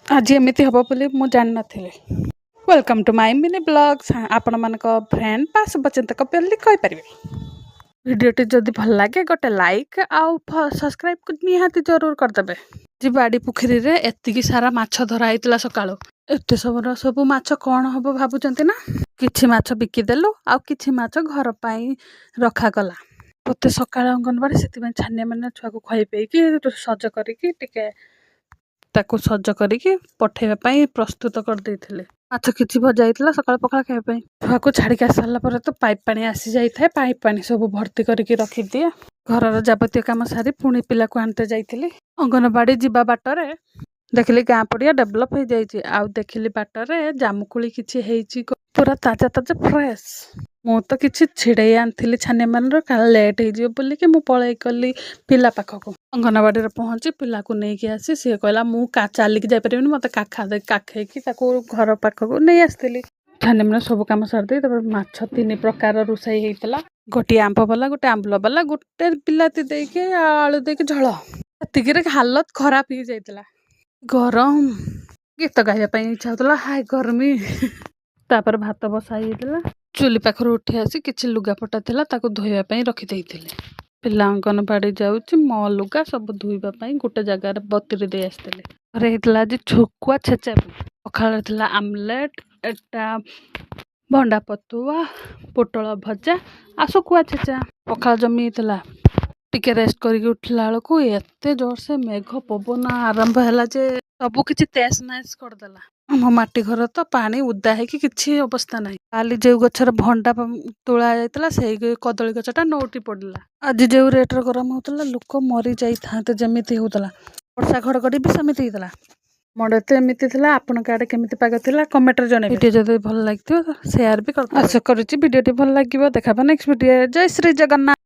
आज एमती हम बोली मुझे जान नी। Welcome to my mini blogs. आपण मान फ्रेंड पा शुभचिंतक बोली कहीपर। भिडियोटी जदि भल लगे गोटे लाइक आउ सब्सक्राइब निहाती जरूर करदे। जी बाड़ी पुखरी रे एतिकी सारा माछ धरा होता सका एत सब माछ कौन हम भावुं ना कि माछ बिकिदेलु आउ कि माछ घर पर रखागला। प्रत्येक सकाल अंगनवाड़ी से छानिया मैंने छुआ को खुआई पेकी सज करके ताकू सज करके पठेवाई प्रस्तुत कर देइथिले। माछ किछि भजा होता सकाल पखाला खाइबा छुआ को छाड़ी आस सारा पर तो पाइप पानी आसी जाए। पाइप पानी सब भर्ती करके रखिदिए। घर जबतीय काम सारी पुणी पिला को आनते जाइली। अंगनवाड़ी जीवा बाटर देखिली गाँ पड़िया डेभलप हो जाइए। आउ देखिली बाटर जामुकुड़ी किसी पूरा ताजा ताजा फ्रेश। मु तो किसी छिड़े आनी छानिया मान लेट हो बोलिकी मु पलि गली पिला पाखक। अंगनवाड़ी पहुँची पिला को लेकिन आसी सी कहला मु चलिकी जापर मत काखैकी घर पाखक नहीं आसती। छानिया मैंने सब कम सारी माछ 3 प्रकार रोषाई होता। गोटे आंब वाला गोटे आंबुल वाला गोटे बिलाती देके आलू देके झोल एतिक हालत खराब हो जाता। गरम गीत गाइबा इच्छा होता हाय गर्मी। तापर भात बसाई चुली पाखर उठी आसी किसी लुगापटा था धोइबा रखी पिला अंगनवाड़ी जाऊँ मो लुगा सब धोइबा गोटे जगार बतुरी दे आसते। घरे होता आज छुकुआ छेचा पखाल आमलेट एटा भंडा पतुआ पोटल भजा आ शुकुआ छेचा पखाल जमी टिके रेस्ट करके उठला बेलू एत जोर से मेघ पवन आरंभ है जे सब किसी तेज नाश करदेला। आम माटी घर तो पानी उदा है कि अवस्था ना काली जो गचर भंडा तोड़ा जाता से कदली गछटा नौटी पड़ा। आज जो रेट्रे गरम होता लोक मरी जाते जमी होता। वर्षा घड़घड़ी भी सेमती होता। मोड़े तो एमती था। आपण आड़े केमी पाग था कमेंट जन। वीडियो जब भल लगे शेयर भी कर आशा करुँची वीडियो भल लगे। देखा नेक्स्ट वीडियो। जय श्री जगन्नाथ।